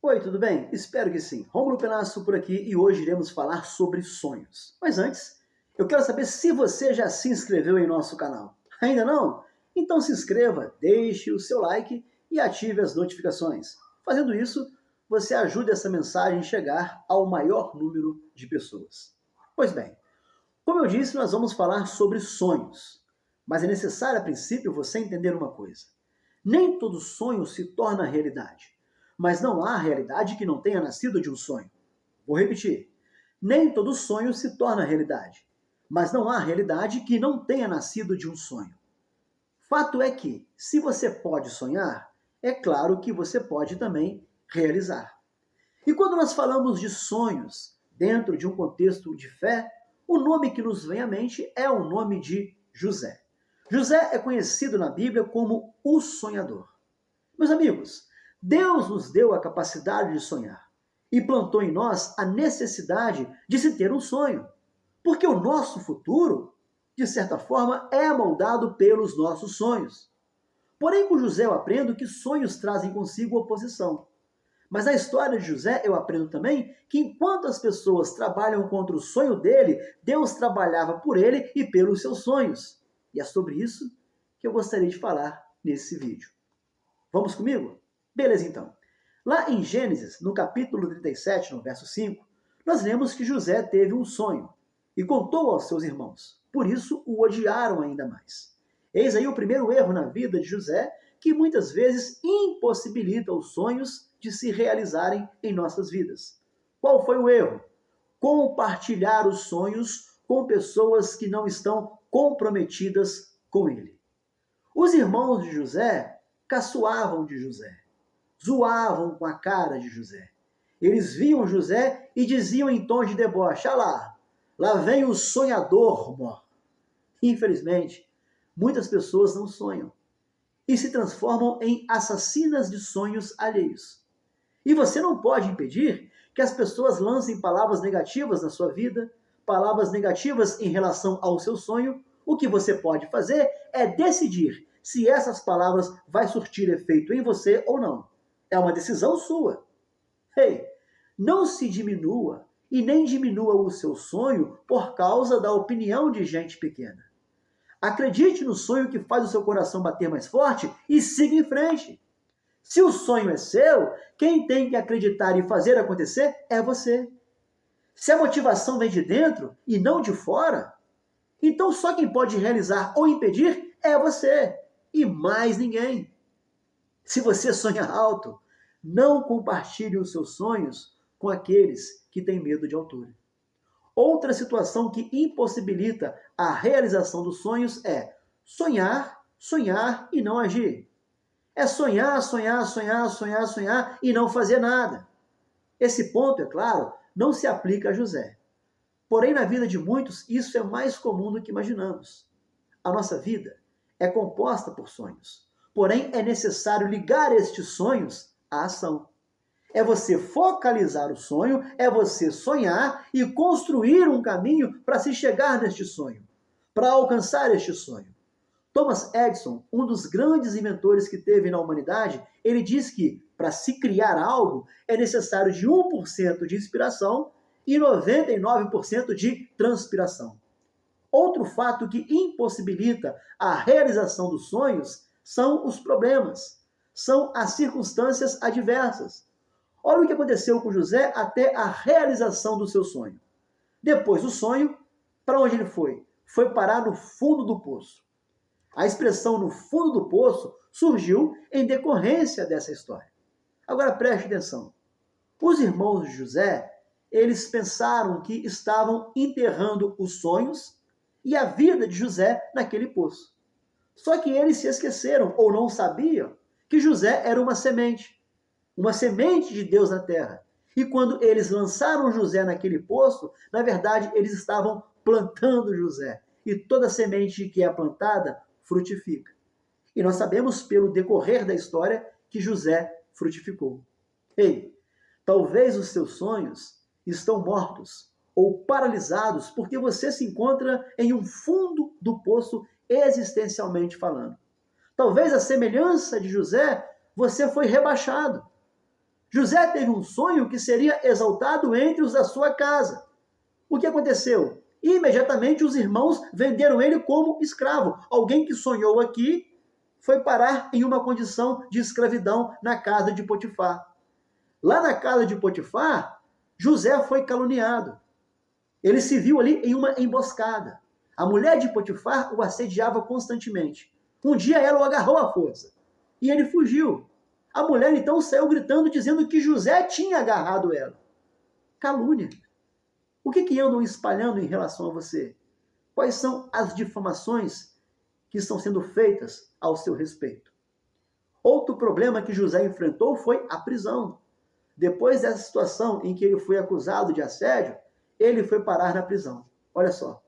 Oi, tudo bem? Espero que sim. Rômulo Penasso por aqui e hoje iremos falar sobre sonhos. Mas antes, eu quero saber se você já se inscreveu em nosso canal. Ainda não? Então se inscreva, deixe o seu like e ative as notificações. Fazendo isso, você ajuda essa mensagem a chegar ao maior número de pessoas. Pois bem, como eu disse, nós vamos falar sobre sonhos. Mas é necessário, a princípio, você entender uma coisa. Nem todo sonho se torna realidade. Mas não há realidade que não tenha nascido de um sonho. Vou repetir. Nem todo sonho se torna realidade. Mas não há realidade que não tenha nascido de um sonho. Fato é que, se você pode sonhar, é claro que você pode também realizar. E quando nós falamos de sonhos dentro de um contexto de fé, o nome que nos vem à mente é o nome de José. José é conhecido na Bíblia como o sonhador. Meus amigos, Deus nos deu a capacidade de sonhar e plantou em nós a necessidade de se ter um sonho, porque o nosso futuro, de certa forma, é moldado pelos nossos sonhos. Porém, com José eu aprendo que sonhos trazem consigo oposição. Mas na história de José eu aprendo também que enquanto as pessoas trabalham contra o sonho dele, Deus trabalhava por ele e pelos seus sonhos. E é sobre isso que eu gostaria de falar nesse vídeo. Vamos comigo? Beleza, então. Lá em Gênesis, no capítulo 37, no verso 5, nós lemos que José teve um sonho e contou aos seus irmãos. Por isso o odiaram ainda mais. Eis aí o primeiro erro na vida de José, que muitas vezes impossibilita os sonhos de se realizarem em nossas vidas. Qual foi o erro? Compartilhar os sonhos com pessoas que não estão comprometidas com ele. Os irmãos de José caçoavam de José, zoavam com a cara de José. Eles viam José e diziam em tom de deboche: "Ah lá vem o sonhador, mor." Infelizmente, muitas pessoas não sonham e se transformam em assassinas de sonhos alheios. E você não pode impedir que as pessoas lancem palavras negativas na sua vida, palavras negativas em relação ao seu sonho. O que você pode fazer é decidir se essas palavras vai surtir efeito em você ou não. É uma decisão sua. Ei, não se diminua e nem diminua o seu sonho por causa da opinião de gente pequena. Acredite no sonho que faz o seu coração bater mais forte e siga em frente. Se o sonho é seu, quem tem que acreditar e fazer acontecer é você. Se a motivação vem de dentro e não de fora, então só quem pode realizar ou impedir é você e mais ninguém. Se você sonha alto, não compartilhe os seus sonhos com aqueles que têm medo de altura. Outra situação que impossibilita a realização dos sonhos é sonhar, sonhar e não agir. É sonhar, sonhar, sonhar, sonhar, sonhar e não fazer nada. Esse ponto, é claro, não se aplica a José. Porém, na vida de muitos, isso é mais comum do que imaginamos. A nossa vida é composta por sonhos. Porém, é necessário ligar estes sonhos à ação. É você focalizar o sonho, é você sonhar e construir um caminho para se chegar neste sonho, para alcançar este sonho. Thomas Edison, um dos grandes inventores que teve na humanidade, ele diz que para se criar algo é necessário de 1% de inspiração e 99% de transpiração. Outro fato que impossibilita a realização dos sonhos são os problemas, são as circunstâncias adversas. Olha o que aconteceu com José até a realização do seu sonho. Depois do sonho, para onde ele foi? Foi parar no fundo do poço. A expressão no fundo do poço surgiu em decorrência dessa história. Agora preste atenção. Os irmãos de José, eles pensaram que estavam enterrando os sonhos e a vida de José naquele poço. Só que eles se esqueceram ou não sabiam que José era uma semente de Deus na terra. E quando eles lançaram José naquele poço, na verdade eles estavam plantando José. E toda semente que é plantada frutifica. E nós sabemos pelo decorrer da história que José frutificou. Ei, talvez os seus sonhos estão mortos ou paralisados porque você se encontra em um fundo do poço existencialmente falando. Talvez a semelhança de José, você foi rebaixado. José teve um sonho que seria exaltado entre os da sua casa. O que aconteceu? Imediatamente os irmãos venderam ele como escravo. Alguém que sonhou aqui foi parar em uma condição de escravidão na casa de Potifar. Lá na casa de Potifar, José foi caluniado. Ele se viu ali em uma emboscada. A mulher de Potifar o assediava constantemente. Um dia ela o agarrou à força e ele fugiu. A mulher então saiu gritando, dizendo que José tinha agarrado ela. Calúnia. O que andam espalhando em relação a você? Quais são as difamações que estão sendo feitas ao seu respeito? Outro problema que José enfrentou foi a prisão. Depois dessa situação em que ele foi acusado de assédio, ele foi parar na prisão. Olha só,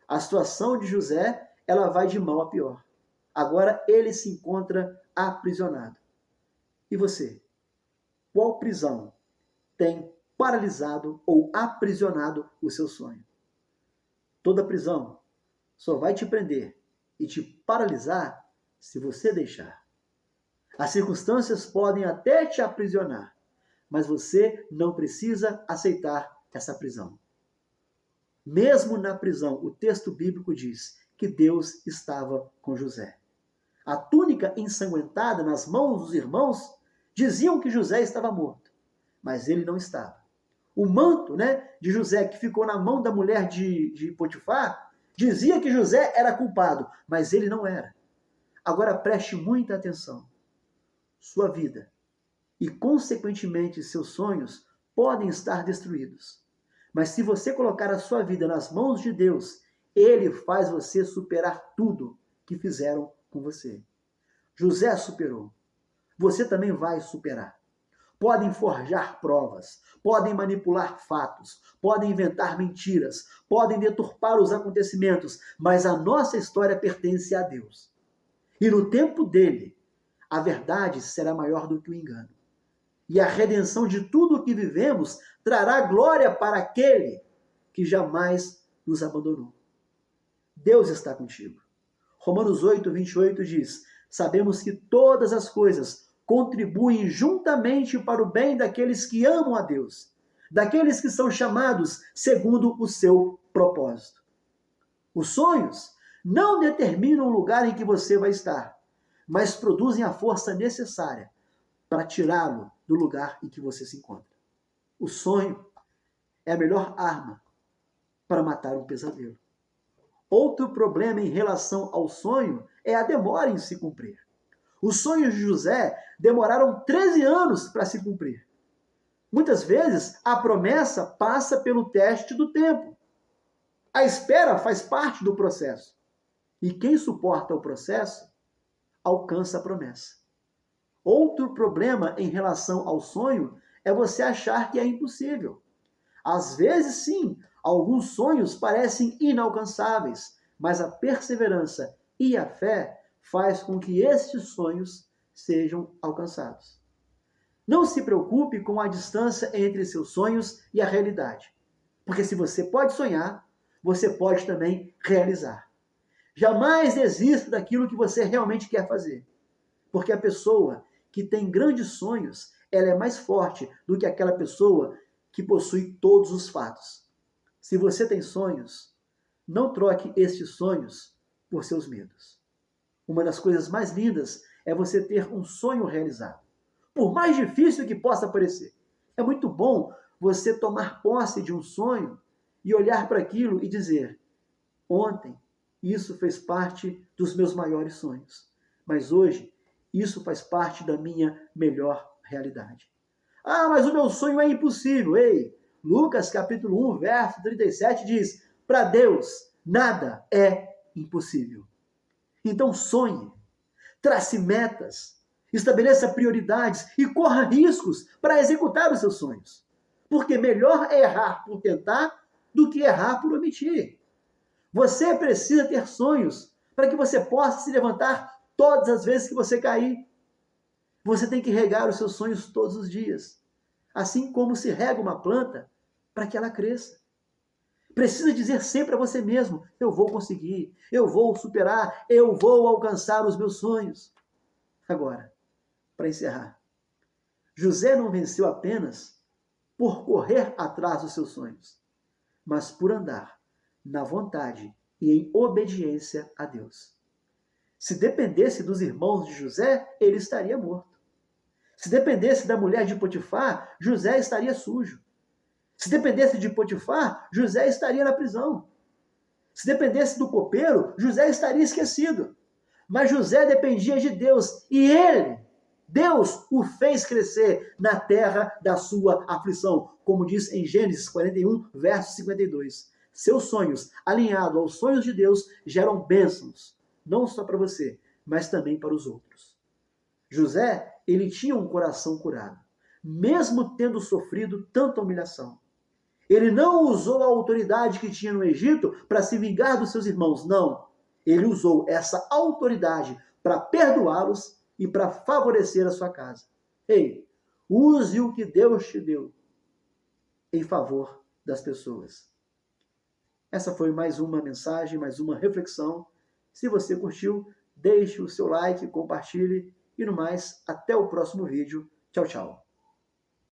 a situação de José, ela vai de mal a pior. Agora ele se encontra aprisionado. E você? Qual prisão tem paralisado ou aprisionado o seu sonho? Toda prisão só vai te prender e te paralisar se você deixar. As circunstâncias podem até te aprisionar, mas você não precisa aceitar essa prisão. Mesmo na prisão, o texto bíblico diz que Deus estava com José. A túnica ensanguentada nas mãos dos irmãos diziam que José estava morto, mas ele não estava. O manto, de José, que ficou na mão da mulher de Potifar, dizia que José era culpado, mas ele não era. Agora preste muita atenção. Sua vida e, consequentemente, seus sonhos podem estar destruídos. Mas se você colocar a sua vida nas mãos de Deus, Ele faz você superar tudo que fizeram com você. José superou. Você também vai superar. Podem forjar provas, podem manipular fatos, podem inventar mentiras, podem deturpar os acontecimentos, mas a nossa história pertence a Deus. E no tempo dele, a verdade será maior do que o engano. E a redenção de tudo o que vivemos trará glória para aquele que jamais nos abandonou. Deus está contigo. Romanos 8, 28 diz: sabemos que todas as coisas contribuem juntamente para o bem daqueles que amam a Deus, daqueles que são chamados segundo o seu propósito. Os sonhos não determinam o lugar em que você vai estar, mas produzem a força necessária para tirá-lo do lugar em que você se encontra. O sonho é a melhor arma para matar um pesadelo. Outro problema em relação ao sonho é a demora em se cumprir. Os sonhos de José demoraram 13 anos para se cumprir. Muitas vezes, a promessa passa pelo teste do tempo. A espera faz parte do processo. E quem suporta o processo, alcança a promessa. Outro problema em relação ao sonho é você achar que é impossível. Às vezes, sim, alguns sonhos parecem inalcançáveis, mas a perseverança e a fé faz com que estes sonhos sejam alcançados. Não se preocupe com a distância entre seus sonhos e a realidade, porque se você pode sonhar, você pode também realizar. Jamais desista daquilo que você realmente quer fazer, porque a pessoa que tem grandes sonhos, ela é mais forte do que aquela pessoa que possui todos os fatos. Se você tem sonhos, não troque estes sonhos por seus medos. Uma das coisas mais lindas é você ter um sonho realizado, por mais difícil que possa parecer. É muito bom você tomar posse de um sonho e olhar para aquilo e dizer: ontem isso fez parte dos meus maiores sonhos, mas hoje isso faz parte da minha melhor realidade. Ah, mas o meu sonho é impossível. Ei, Lucas capítulo 1, verso 37 diz: para Deus nada é impossível. Então sonhe, trace metas, estabeleça prioridades e corra riscos para executar os seus sonhos. Porque melhor é errar por tentar do que errar por omitir. Você precisa ter sonhos para que você possa se levantar todas as vezes que você cair. Você tem que regar os seus sonhos todos os dias, assim como se rega uma planta para que ela cresça. Precisa dizer sempre a você mesmo: eu vou conseguir, eu vou superar, eu vou alcançar os meus sonhos. Agora, para encerrar, José não venceu apenas por correr atrás dos seus sonhos, mas por andar na vontade e em obediência a Deus. Se dependesse dos irmãos de José, ele estaria morto. Se dependesse da mulher de Potifar, José estaria sujo. Se dependesse de Potifar, José estaria na prisão. Se dependesse do copeiro, José estaria esquecido. Mas José dependia de Deus e Deus o fez crescer na terra da sua aflição, como diz em Gênesis 41, verso 52. Seus sonhos, alinhados aos sonhos de Deus, geram bênçãos, não só para você, mas também para os outros. José, ele tinha um coração curado, mesmo tendo sofrido tanta humilhação. Ele não usou a autoridade que tinha no Egito para se vingar dos seus irmãos, não. Ele usou essa autoridade para perdoá-los e para favorecer a sua casa. Ei, use o que Deus te deu em favor das pessoas. Essa foi mais uma mensagem, mais uma reflexão. Se você curtiu, deixe o seu like, compartilhe e no mais, até o próximo vídeo. Tchau, tchau.